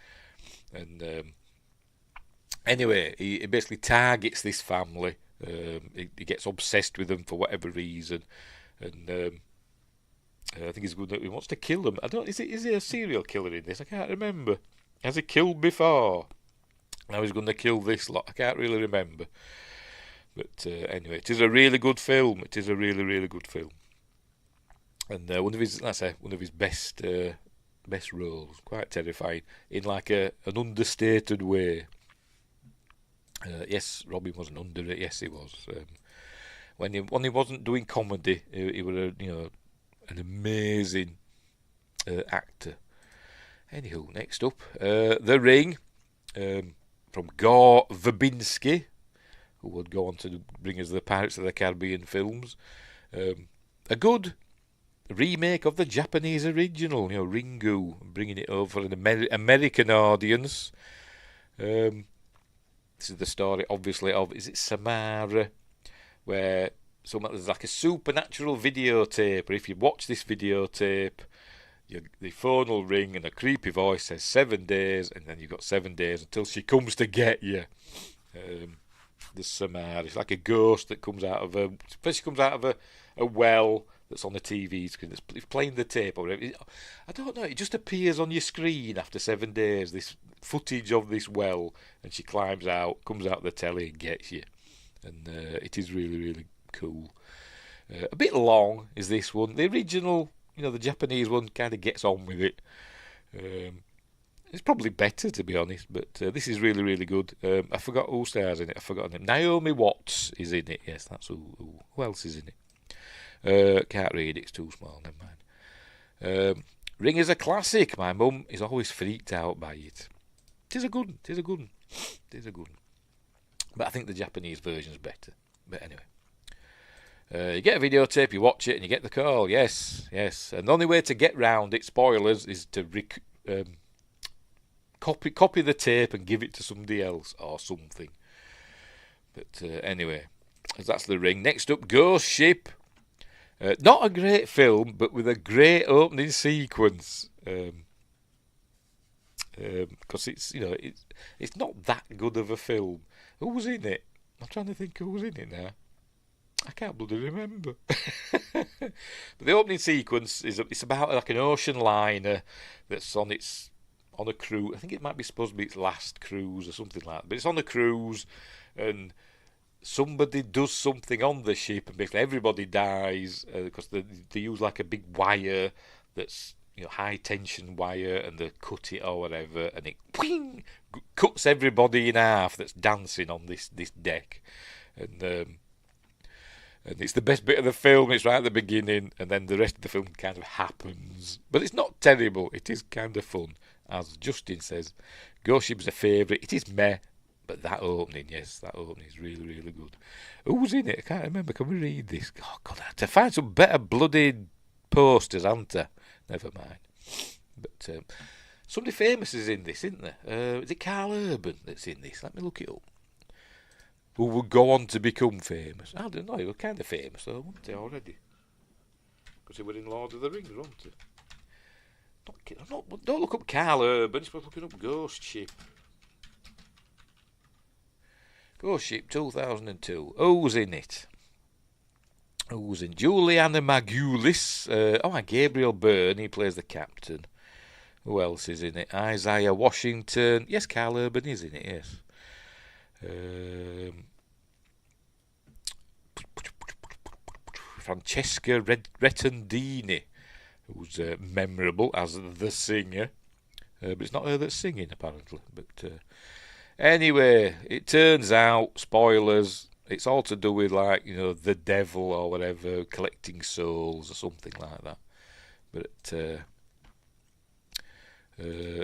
and anyway, he basically targets this family. He gets obsessed with them for whatever reason, and I think he wants to kill them. Is he a serial killer in this? I can't remember. Has he killed before? Now he's going to kill this lot. I can't really remember. But anyway, it is a really good film. It is a really, really good film. And one of his best roles. Quite terrifying in like an understated way. Yes, Robin wasn't under it. Yes, he was. When he wasn't doing comedy, he was an amazing actor. Anywho, next up, The Ring. from Gore Verbinski, who would go on to bring us the Pirates of the Caribbean films. A good remake of the Japanese original, Ringu, bringing it over for an American audience. This is the story, obviously, of, is it Samara, where there's like a supernatural videotape, or if you watch this videotape, the phone will ring and a creepy voice says 7 days, and then you've got 7 days until she comes to get you. The Samara, it's like a ghost that comes out of a well that's on the TV screen, that's playing the tape or whatever. I don't know, it just appears on your screen after 7 days, this footage of this well, and she climbs out, comes out of the telly and gets you. And it is really, really cool. A bit long is this one. The original, the Japanese one kind of gets on with it. It's probably better, to be honest, but this is really, really good. I forgot who stars in it. I forgot her name. Naomi Watts is in it. Yes, that's who else is in it. Can't read it. It's too small. Never mind. Ring is a classic. My mum is always freaked out by it. Tis a good one. But I think the Japanese version's better. But anyway. You get a videotape, you watch it, and you get the call. Yes. And the only way to get round it, spoilers, is to copy the tape and give it to somebody else or something. But anyway, that's the Ring. Next up, Ghost Ship. Not a great film, but with a great opening sequence. Because it's not that good of a film. Who was in it? I'm trying to think who was in it now. I can't bloody remember. But the opening sequence it's about like an ocean liner that's on a cruise. I think it might be supposed to be its last cruise or something like that. But it's on a cruise, and somebody does something on the ship, and basically everybody dies because they use like a big wire that's high tension wire, and they cut it or whatever, and it cuts everybody in half that's dancing on this deck, and it's the best bit of the film. It's right at the beginning, and then the rest of the film kind of happens. But it's not terrible. It is kind of fun. As Justin says, Ghost Ship's a favourite. It is meh, but that opening is really, really good. Who's in it? I can't remember. Can we read this? Oh, God, I have to find some better bloody posters, haven't I? Never mind. But somebody famous is in this, isn't there? Is it Carl Urban that's in this? Let me look it up. Who would go on to become famous? I don't know. He was kind of famous, though, wasn't he, already? Because he was in Lord of the Rings, wasn't he? Don't look up Carl Urban. It's looking up Ghost Ship. Ghost Ship 2002. Who's in it? Who's in? Juliana Magulis. And Gabriel Byrne. He plays the captain. Who else is in it? Isaiah Washington. Yes, Carl Urban is in it, yes. Francesca Rettandini, who's memorable as the singer, but it's not her that's singing apparently. But anyway, it turns out, spoilers, it's all to do with the devil or whatever, collecting souls or something like that. But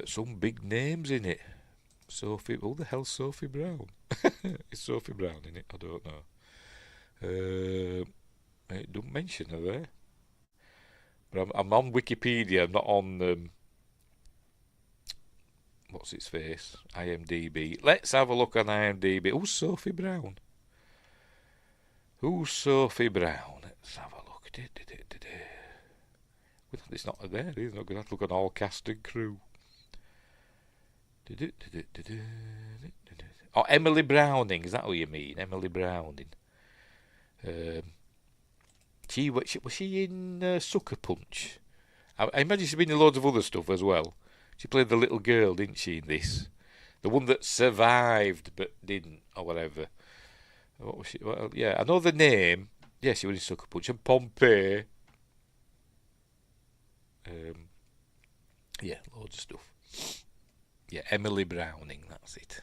some big names in it. Sophie, who the hell's Sophie Brown? Is Sophie Brown in it? I don't know. It don't mention her there. But I'm on Wikipedia. I'm not on what's its face? IMDb. Let's have a look on IMDb. Who's Sophie Brown? Let's have a look. It's not there. It's not going to have to look on all cast and crew. Oh, Emily Browning, is that who you mean? Emily Browning. Was she in Sucker Punch? I imagine she's been in loads of other stuff as well. She played the little girl, didn't she, in this? The one that survived but didn't, or whatever. What was she? Well, yeah, I know the name. Yeah, she was in Sucker Punch. And Pompeii. Yeah, loads of stuff. Yeah, Emily Browning, that's it.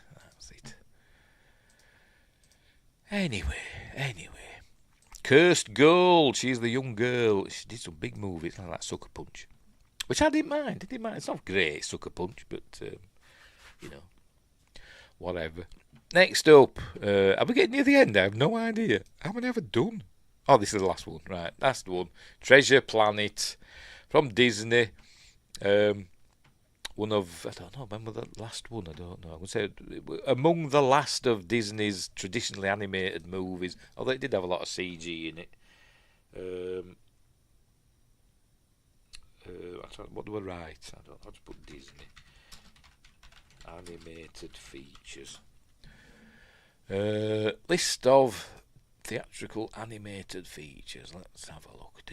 Anyway. Cursed Gold, she's the young girl. She did some big movies like that, Sucker Punch. Which I didn't mind. It's not great, Sucker Punch, but, whatever. Next up, are we getting near the end? I have no idea. How many have I done? Oh, this is the last one. Right, last one. Treasure Planet from Disney. One of, I don't know, remember the last one? I don't know. I would say among the last of Disney's traditionally animated movies, although it did have a lot of CG in it. What do I write? I don't know. I'll just put Disney. Animated features. List of theatrical animated features. Let's have a look.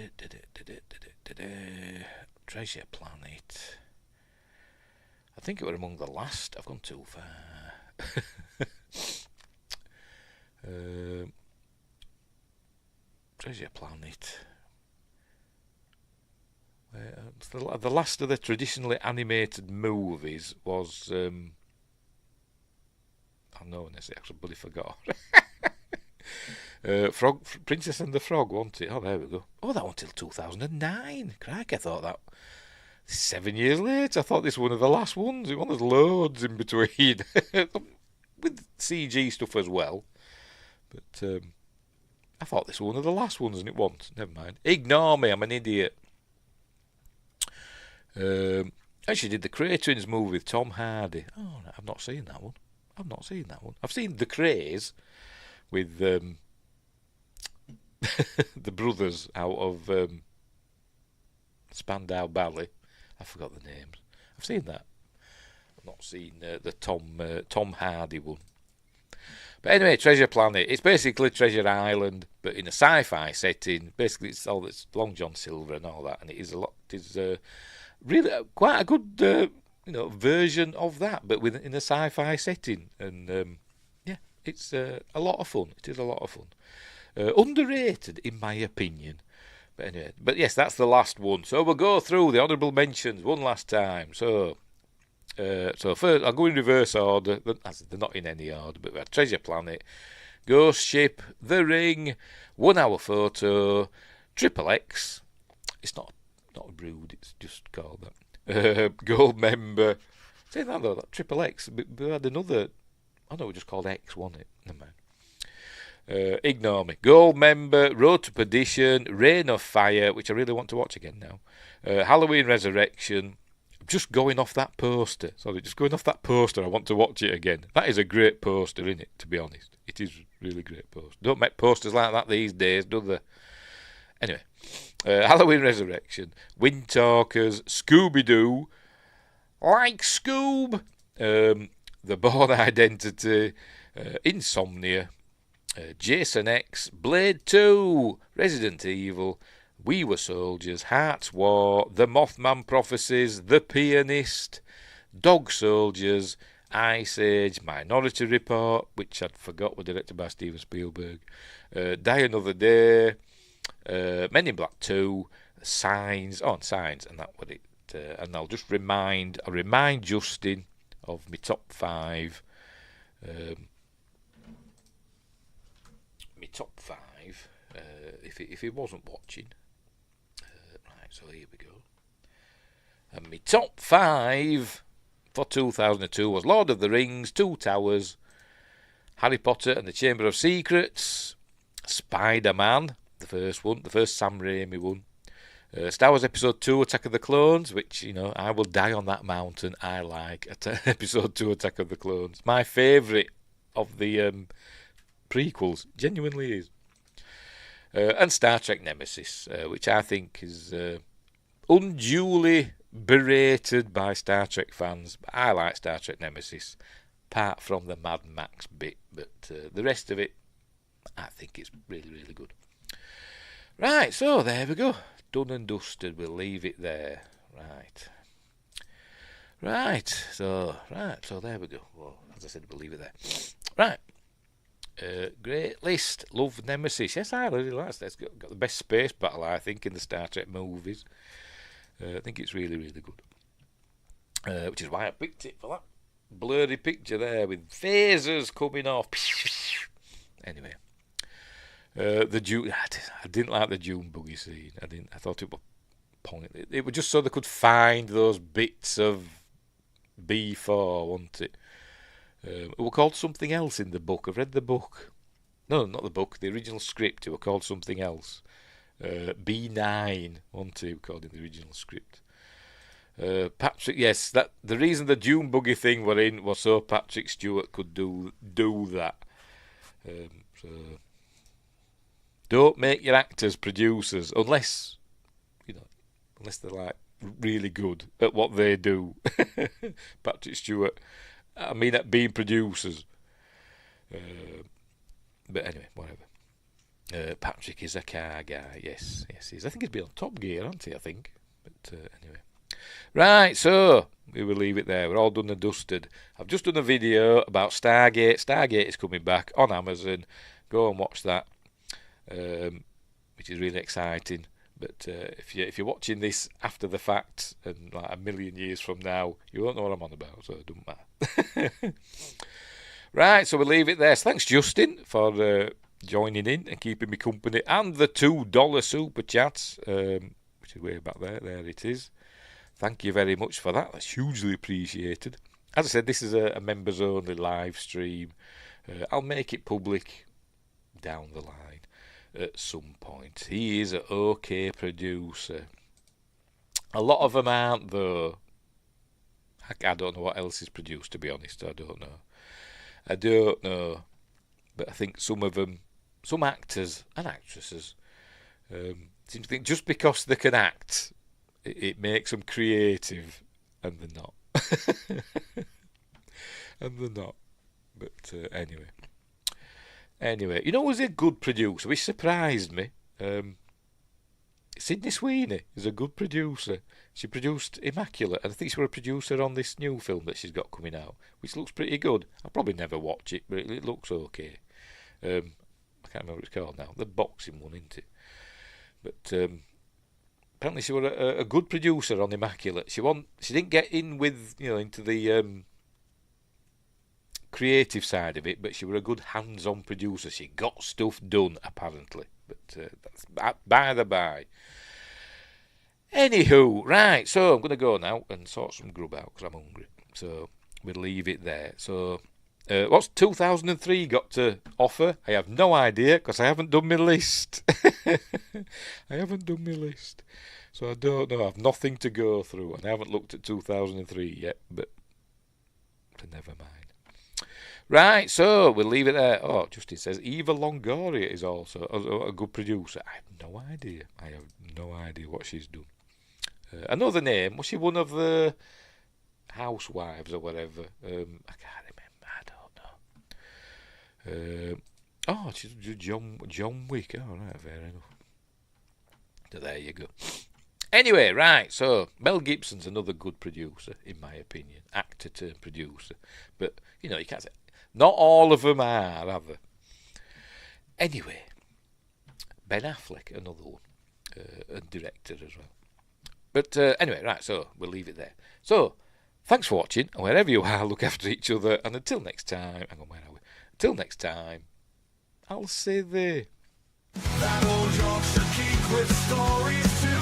Treasure Planet. I think it were among the last. I've gone too far. Treasure Planet. The last of the traditionally animated movies was. I know, I actually bloody forgot. Princess and the Frog, wasn't it? Oh, there we go. Oh, that one till 2009. Crikey, I thought that 7 years later. I thought this was one of the last ones. It was loads in between with CG stuff as well. But I thought this was one of the last ones, and it wasn't. Never mind. Ignore me. I'm an idiot. Actually, did the Cray-Twins movie with Tom Hardy? Oh, I've not seen that one. I've seen The Craze with the brothers out of Spandau Ballet. I forgot the names. I've seen that. I've not seen the Tom Hardy one. But anyway, Treasure Planet. It's basically Treasure Island, but in a sci-fi setting. Basically, it's Long John Silver and all that, and it is a lot. It is really quite a good version of that, but in a sci-fi setting, and it's a lot of fun. It is a lot of fun. Underrated, in my opinion. But anyway, yes, that's the last one. So we'll go through the honourable mentions one last time. So first, I'll go in reverse order. They're not in any order, but we have Treasure Planet, Ghost Ship, The Ring, 1 Hour Photo, Triple X. It's not a brood, it's just called that. Gold Member. Say that though, that Triple X. We had another. I know it was just called X, wasn't it? Never mind. Ignore me. Gold Member, Road to Perdition, Reign of Fire, which I really want to watch again now. Halloween Resurrection. Just going off that poster. I want to watch it again. That is a great poster, isn't it? To be honest, it is really great poster. Don't make posters like that these days, do they? Anyway, Halloween Resurrection, Wind Talkers, Scooby-Doo, Like Scoob, The Bourne Identity, Insomnia, Jason X, Blade 2, Resident Evil, We Were Soldiers, Hearts War, The Mothman Prophecies, The Pianist, Dog Soldiers, Ice Age, Minority Report, which I'd forgot were directed by Steven Spielberg, Die Another Day, Men in Black 2, Signs, and that was it. And I'll just remind Justin of my top 5. If he wasn't watching. Right, so here we go. And my top 5 for 2002 was Lord of the Rings, Two Towers, Harry Potter and the Chamber of Secrets, Spider-Man, the first one, the first Sam Raimi one, Star Wars Episode 2, Attack of the Clones, which, I will die on that mountain. I like Episode 2, Attack of the Clones. My favourite of the prequels, genuinely is. And Star Trek Nemesis, which I think is unduly berated by Star Trek fans. But I like Star Trek Nemesis, apart from the Mad Max bit. But the rest of it, I think it's really, really good. Right, so there we go. Done and dusted. We'll leave it there. Right. So there we go. Well, as I said, we'll leave it there. Right. Great list. Love Nemesis. Yes, I really like it. It's got the best space battle, I think, in the Star Trek movies. I think it's really, really good. Which is why I picked it for that blurry picture there with phasers coming off. Anyway. The Dune. I didn't like the Dune buggy scene. I thought it was pointless. It was just so they could find those bits of B4, wasn't it? It was called something else in the book. I've read the book. No, not the book. The original script. It was called something else. B9, wasn't it? Called in the original script. Patrick, yes, that the reason the Dune buggy thing were in was so Patrick Stewart could do that. So don't make your actors producers unless they're like really good at what they do. Patrick Stewart, I mean, at being producers. But anyway, whatever. Patrick is a car guy. Yes, he is. I think he's been on Top Gear, hasn't he? I think. But anyway. Right, so we will leave it there. We're all done and dusted. I've just done a video about Stargate. Stargate is coming back on Amazon. Go and watch that, which is really exciting. But if you're watching this after the fact and like a million years from now, you won't know what I'm on about, so it doesn't matter. Right, so we'll leave it there. So thanks, Justin, for joining in and keeping me company, and the $2 super chats, which is way back there. There it is. Thank you very much for that. That's hugely appreciated. As I said, this is a members-only live stream. I'll make it public down the line at some point. He is an okay producer. A lot of them aren't, though. I don't know what else is produced, to be honest. I don't know. But I think some of them, some actors and actresses, seem to think just because they can act, it makes them creative, and they're not. But anyway, you know who's a good producer, which surprised me? Sydney Sweeney is a good producer. She produced Immaculate, and I think she was a producer on this new film that she's got coming out, which looks pretty good. I'll probably never watch it, but it looks okay. I can't remember what it's called now. The boxing one, isn't it? But apparently she was a good producer on Immaculate. She didn't get in with into the creative side of it, but she was a good hands-on producer. She got stuff done, apparently. But that's by the by. Anywho, right, so I'm going to go now and sort some grub out because I'm hungry. So we'll leave it there. So what's 2003 got to offer? I have no idea because I haven't done my list. So I don't know. I have nothing to go through, and I haven't looked at 2003 yet, but never mind. Right, so we'll leave it there. Oh, Justin says Eva Longoria is also a good producer. I have no idea what she's done. Another name, was she one of the housewives or whatever? I can't remember. I don't know. She's John Wick. Oh, right, fair enough. So there you go. Anyway, right, so Mel Gibson's another good producer, in my opinion. Actor turned producer. But, you can't say... Not all of them are they? Anyway, Ben Affleck, another one. A director as well. But anyway, right, so we'll leave it there. So, thanks for watching, and wherever you are, look after each other, and until next time... Hang on, where are we? Until next time, I'll say there. That old Yorkshire Geek with stories to